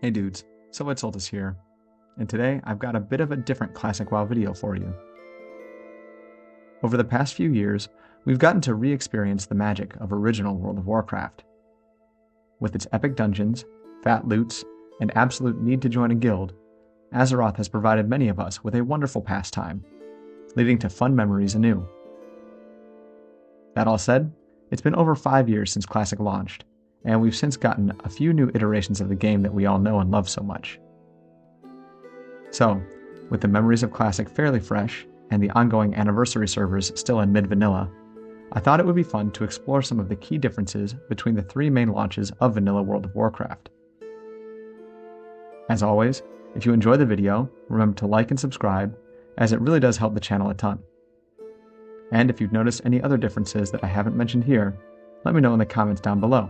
Hey dudes, SilviteSoltis here, and today I've got a bit of a different Classic WoW video for you. Over the past few years, we've gotten to re-experience the magic of original World of Warcraft. With its epic dungeons, fat loots, and absolute need to join a guild, Azeroth has provided many of us with a wonderful pastime, leading to fun memories anew. That all said, it's been over 5 years since Classic launched, and we've since gotten a few new iterations of the game that we all know and love so much. So, with the memories of Classic fairly fresh, and the ongoing anniversary servers still in mid-vanilla, I thought it would be fun to explore some of the key differences between the 3 main launches of vanilla World of Warcraft. As always, if you enjoy the video, remember to like and subscribe, as it really does help the channel a ton. And if you've noticed any other differences that I haven't mentioned here, let me know in the comments down below.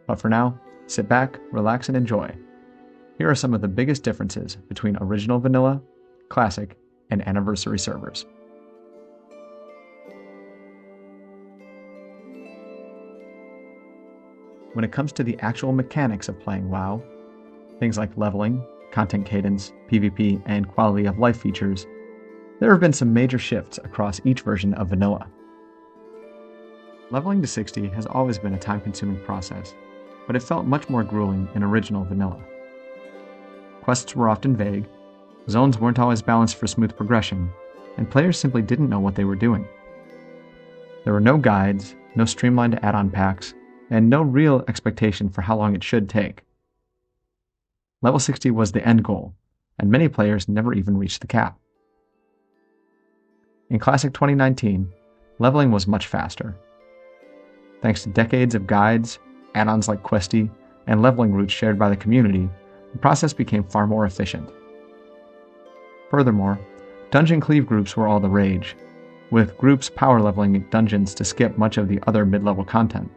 But for now, sit back, relax, and enjoy. Here are some of the biggest differences between original vanilla, classic, and anniversary servers. When it comes to the actual mechanics of playing WoW, things like leveling, content cadence, PvP, and quality of life features, there have been some major shifts across each version of vanilla. Leveling to 60 has always been a time-consuming process, but it felt much more grueling in original vanilla. Quests were often vague, zones weren't always balanced for smooth progression, and players simply didn't know what they were doing. There were no guides, no streamlined add-on packs, and no real expectation for how long it should take. Level 60 was the end goal, and many players never even reached the cap. In Classic 2019, leveling was much faster. Thanks to decades of guides, add-ons like Questy, and leveling routes shared by the community, the process became far more efficient. Furthermore, dungeon cleave groups were all the rage, with groups power leveling dungeons to skip much of the other mid-level content.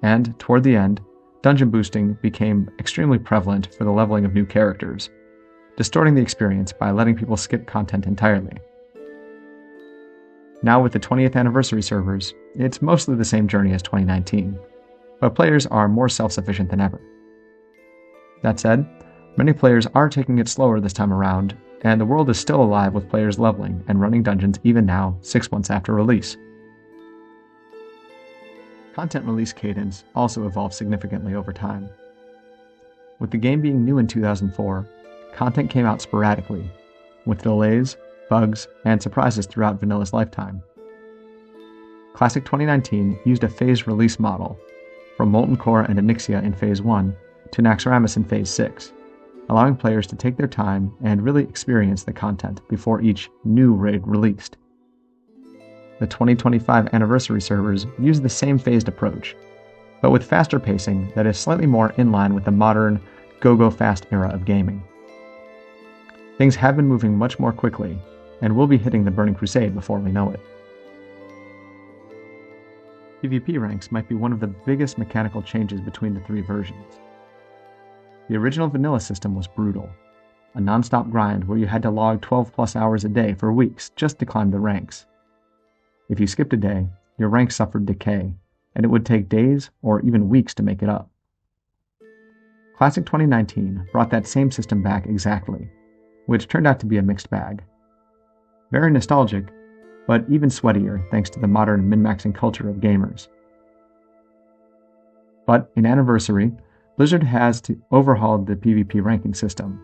And, toward the end, dungeon boosting became extremely prevalent for the leveling of new characters, distorting the experience by letting people skip content entirely. Now with the 20th anniversary servers, it's mostly the same journey as 2019, but players are more self-sufficient than ever. That said, many players are taking it slower this time around, and the world is still alive with players leveling and running dungeons even now, 6 months after release. Content release cadence also evolved significantly over time. With the game being new in 2004, content came out sporadically, with delays, bugs, and surprises throughout vanilla's lifetime. Classic 2019 used a phased release model, from Molten Core and Onyxia in Phase 1 to Naxxramas in Phase 6, allowing players to take their time and really experience the content before each new raid released. The 2025 anniversary servers use the same phased approach, but with faster pacing that is slightly more in line with the modern go-go-fast era of gaming. Things have been moving much more quickly, and we'll be hitting the Burning Crusade before we know it. PvP ranks might be one of the biggest mechanical changes between the 3 versions. The original vanilla system was brutal, a non-stop grind where you had to log 12+ hours a day for weeks just to climb the ranks. If you skipped a day, your rank suffered decay, and it would take days or even weeks to make it up. Classic 2019 brought that same system back exactly, which turned out to be a mixed bag. Very nostalgic, but even sweatier thanks to the modern min-maxing culture of gamers. But in Anniversary, Blizzard has overhauled the PvP ranking system.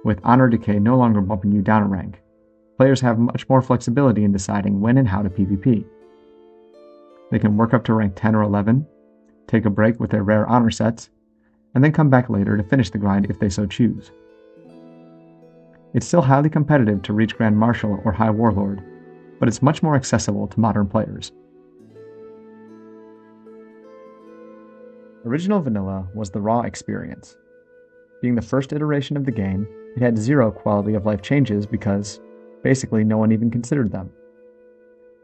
With honor decay no longer bumping you down a rank, players have much more flexibility in deciding when and how to PvP. They can work up to rank 10 or 11, take a break with their rare honor sets, and then come back later to finish the grind if they so choose. It's still highly competitive to reach Grand Marshal or High Warlord, but it's much more accessible to modern players. Original Vanilla was the raw experience. Being the first iteration of the game, it had 0 quality of life changes because, basically, no one even considered them.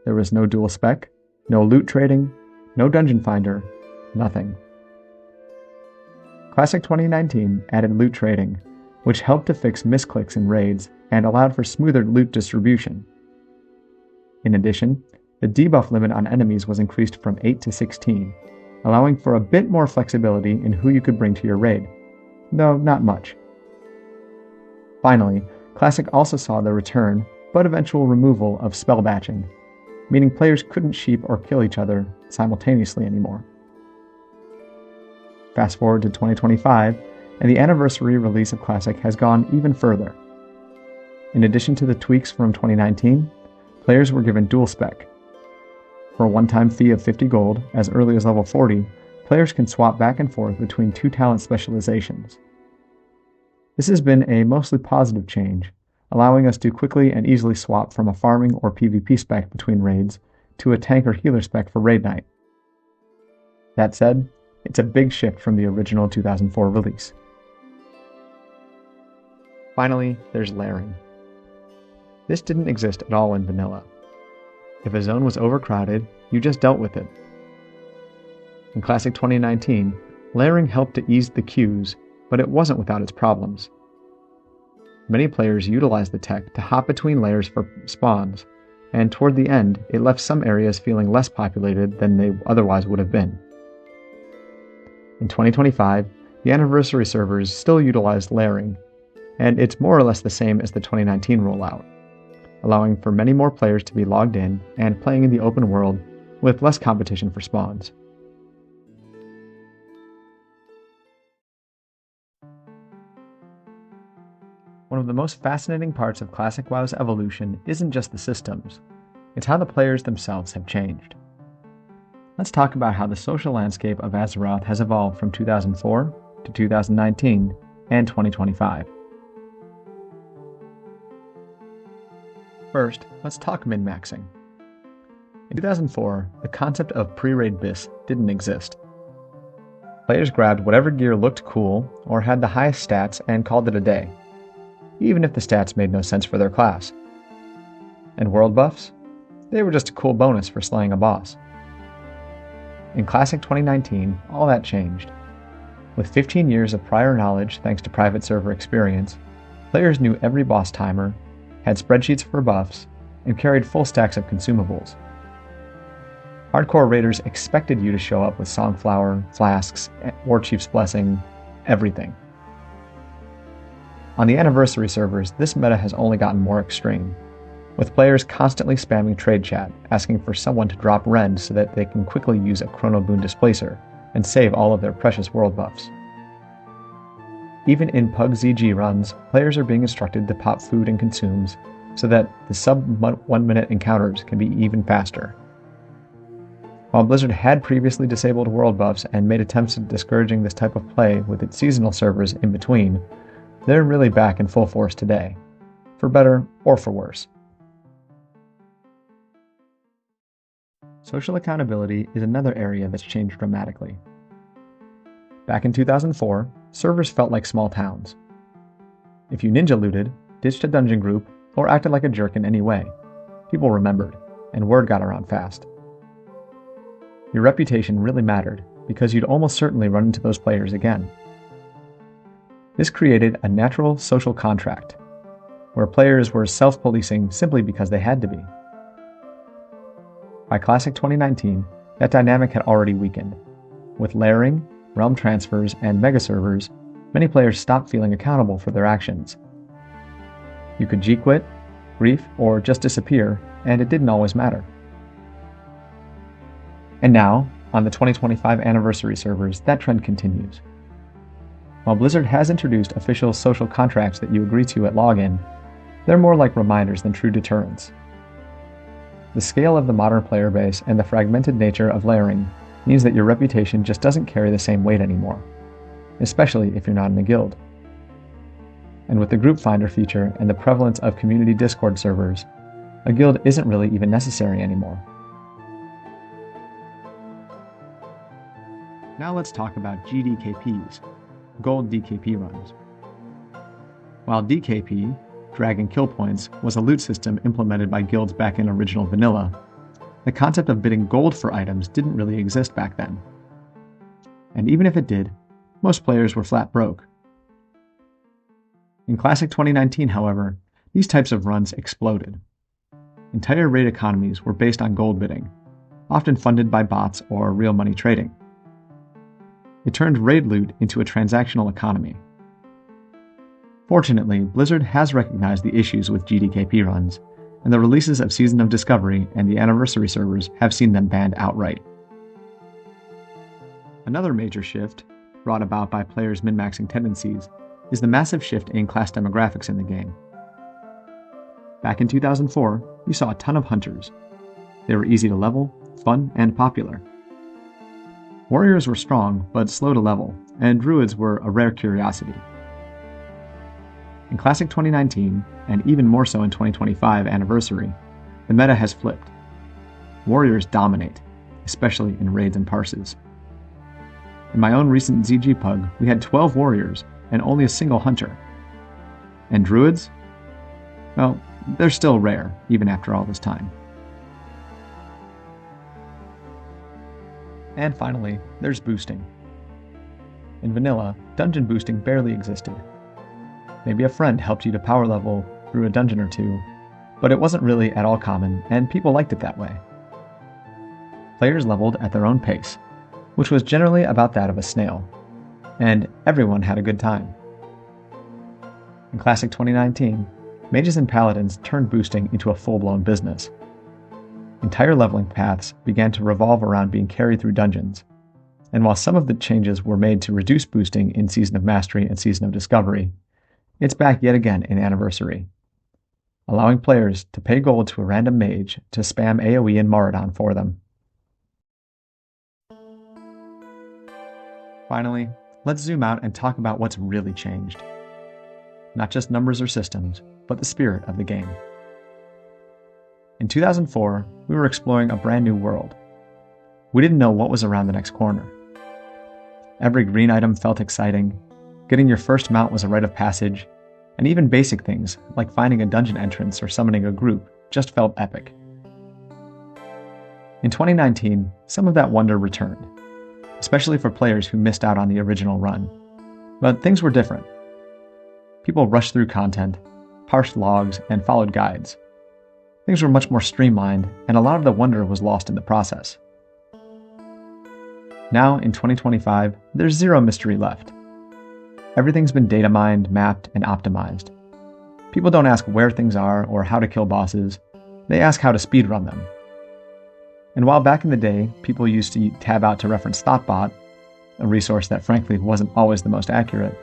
There was no dual spec, no loot trading, no dungeon finder, nothing. Classic 2019 added loot trading, which helped to fix misclicks in raids and allowed for smoother loot distribution. In addition, the debuff limit on enemies was increased from 8 to 16, allowing for a bit more flexibility in who you could bring to your raid, though not much. Finally, Classic also saw the return, but eventual removal of spell batching, meaning players couldn't sheep or kill each other simultaneously anymore. Fast forward to 2025, and the anniversary release of Classic has gone even further. In addition to the tweaks from 2019, players were given dual spec. For a one-time fee of 50 gold, as early as level 40, players can swap back and forth between 2 talent specializations. This has been a mostly positive change, allowing us to quickly and easily swap from a farming or PvP spec between raids to a tank or healer spec for raid night. That said, it's a big shift from the original 2004 release. Finally, there's layering. This didn't exist at all in vanilla. If a zone was overcrowded, you just dealt with it. In Classic 2019, layering helped to ease the queues, but it wasn't without its problems. Many players utilized the tech to hop between layers for spawns, and toward the end, it left some areas feeling less populated than they otherwise would have been. In 2025, the anniversary servers still utilized layering, and it's more or less the same as the 2019 rollout, allowing for many more players to be logged in and playing in the open world with less competition for spawns. One of the most fascinating parts of Classic WoW's evolution isn't just the systems, it's how the players themselves have changed. Let's talk about how the social landscape of Azeroth has evolved from 2004 to 2019 and 2025. First, let's talk min-maxing. In 2004, the concept of pre-raid BIS didn't exist. Players grabbed whatever gear looked cool or had the highest stats and called it a day, even if the stats made no sense for their class. And world buffs? They were just a cool bonus for slaying a boss. In Classic 2019, all that changed. With 15 years of prior knowledge thanks to private server experience, players knew every boss timer, had spreadsheets for buffs, and carried full stacks of consumables. Hardcore raiders expected you to show up with Songflower, flasks, Warchief's Blessing, everything. On the anniversary servers, this meta has only gotten more extreme, with players constantly spamming trade chat, asking for someone to drop rend so that they can quickly use a Chrono Boon Displacer and save all of their precious world buffs. Even in PUG-ZG runs, players are being instructed to pop food and consumes so that the sub-1 minute encounters can be even faster. While Blizzard had previously disabled world buffs and made attempts at discouraging this type of play with its seasonal servers in between, they're really back in full force today, for better or for worse. Social accountability is another area that's changed dramatically. Back in 2004, servers felt like small towns. If you ninja looted, ditched a dungeon group, or acted like a jerk in any way, people remembered, and word got around fast. Your reputation really mattered, because you'd almost certainly run into those players again. This created a natural social contract, where players were self-policing simply because they had to be. By Classic 2019, that dynamic had already weakened. With layering, realm transfers, and mega servers, many players stopped feeling accountable for their actions. You could G-quit, grief, or just disappear, and it didn't always matter. And now, on the 2025 anniversary servers, that trend continues. While Blizzard has introduced official social contracts that you agree to at login, they're more like reminders than true deterrents. The scale of the modern player base and the fragmented nature of layering means that your reputation just doesn't carry the same weight anymore, especially if you're not in a guild. And with the Group Finder feature and the prevalence of community Discord servers, a guild isn't really even necessary anymore. Now let's talk about GDKPs, Gold DKP runs. While DKP, Drag and Kill Points, was a loot system implemented by guilds back in original vanilla, the concept of bidding gold for items didn't really exist back then. And even if it did, most players were flat broke. In Classic 2019, however, these types of runs exploded. Entire raid economies were based on gold bidding, often funded by bots or real money trading. it turned raid loot into a transactional economy. Fortunately, Blizzard has recognized the issues with GDKP runs, and the releases of Season of Discovery and the Anniversary servers have seen them banned outright. Another major shift, brought about by players' min-maxing tendencies, is the massive shift in class demographics in the game. Back in 2004, you saw a ton of hunters. They were easy to level, fun, and popular. Warriors were strong, but slow to level, and druids were a rare curiosity. In Classic 2019, and even more so in 2025 Anniversary, the meta has flipped. Warriors dominate, especially in raids and parses. In my own recent ZG Pug, we had 12 warriors and only a single hunter. And druids? Well, they're still rare, even after all this time. And finally, there's boosting. In vanilla, dungeon boosting barely existed. Maybe a friend helped you to power level through a dungeon or two, but it wasn't really at all common, and people liked it that way. Players leveled at their own pace, which was generally about that of a snail, and everyone had a good time. In Classic 2019, mages and paladins turned boosting into a full-blown business. Entire leveling paths began to revolve around being carried through dungeons, and while some of the changes were made to reduce boosting in Season of Mastery and Season of Discovery, it's back yet again in Anniversary, allowing players to pay gold to a random mage to spam AoE and Maraudon for them. Finally, let's zoom out and talk about what's really changed. Not just numbers or systems, but the spirit of the game. In 2004, we were exploring a brand new world. We didn't know what was around the next corner. Every green item felt exciting, getting your first mount was a rite of passage, and even basic things like finding a dungeon entrance or summoning a group just felt epic. In 2019, some of that wonder returned, especially for players who missed out on the original run. But things were different. People rushed through content, parsed logs, and followed guides. Things were much more streamlined, and a lot of the wonder was lost in the process. Now, in 2025, there's zero mystery left. Everything's been data mined, mapped, and optimized. People don't ask where things are or how to kill bosses, they ask how to speedrun them. And while back in the day, people used to tab out to reference ThoughtBot, a resource that frankly wasn't always the most accurate,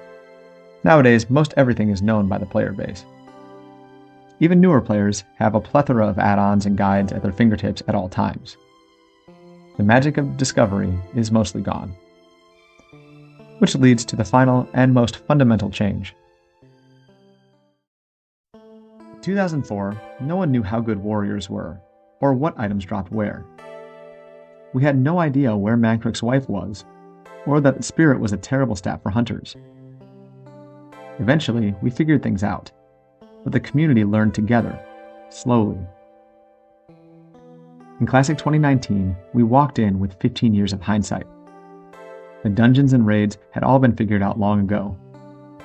nowadays most everything is known by the player base. Even newer players have a plethora of add-ons and guides at their fingertips at all times. The magic of discovery is mostly gone. Which leads to the final and most fundamental change. In 2004, no one knew how good warriors were, or what items dropped where. We had no idea where Mankrick's wife was, or that the spirit was a terrible stat for hunters. Eventually, we figured things out, but the community learned together, slowly. In Classic 2019, we walked in with 15 years of hindsight. The dungeons and raids had all been figured out long ago,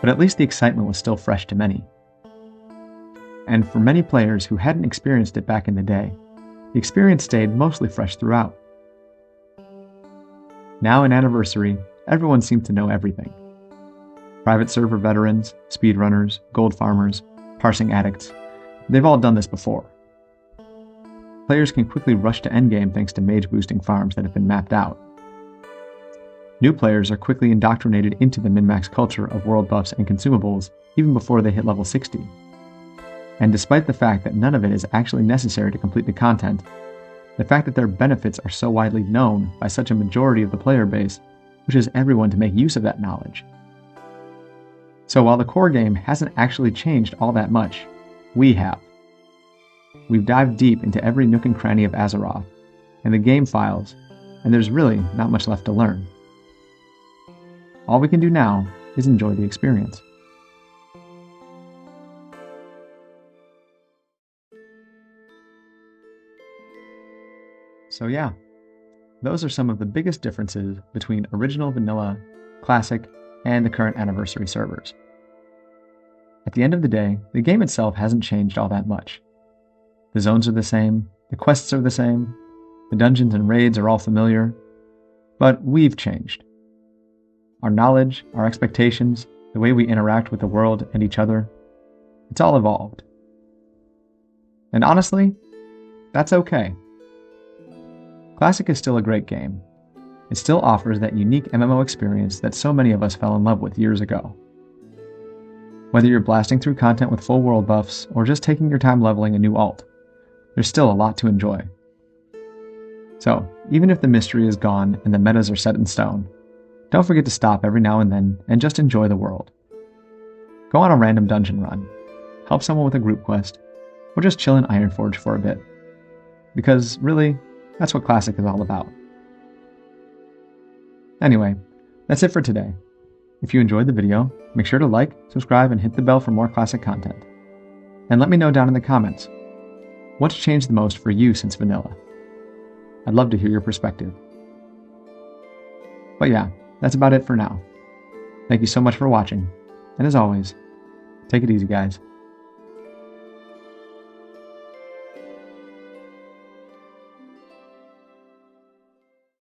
but at least the excitement was still fresh to many. And for many players who hadn't experienced it back in the day, the experience stayed mostly fresh throughout. Now in Anniversary, everyone seemed to know everything. Private server veterans, speedrunners, gold farmers, parsing addicts, they've all done this before. Players can quickly rush to endgame thanks to mage boosting farms that have been mapped out. New players are quickly indoctrinated into the min-max culture of world buffs and consumables even before they hit level 60. And despite the fact that none of it is actually necessary to complete the content, the fact that their benefits are so widely known by such a majority of the player base pushes everyone to make use of that knowledge. So while the core game hasn't actually changed all that much, we have. We've dived deep into every nook and cranny of Azeroth, and the game files, and there's really not much left to learn. All we can do now is enjoy the experience. So yeah, those are some of the biggest differences between original vanilla, classic, and the current Anniversary servers. At the end of the day, the game itself hasn't changed all that much. The zones are the same, the quests are the same, the dungeons and raids are all familiar, but we've changed. our knowledge, our expectations, the way we interact with the world and each other, it's all evolved. And honestly, that's okay. Classic is still a great game. It still offers that unique MMO experience that so many of us fell in love with years ago. Whether you're blasting through content with full world buffs or just taking your time leveling a new alt, there's still a lot to enjoy. So, even if the mystery is gone and the metas are set in stone, don't forget to stop every now and then and just enjoy the world. Go on a random dungeon run, help someone with a group quest, or just chill in Ironforge for a bit. Because, really, that's what Classic is all about. Anyway, that's it for today. If you enjoyed the video, make sure to like, subscribe, and hit the bell for more Classic content. And let me know down in the comments, what's changed the most for you since vanilla? I'd love to hear your perspective. But yeah, that's about it for now. Thank you so much for watching, and as always, take it easy, guys.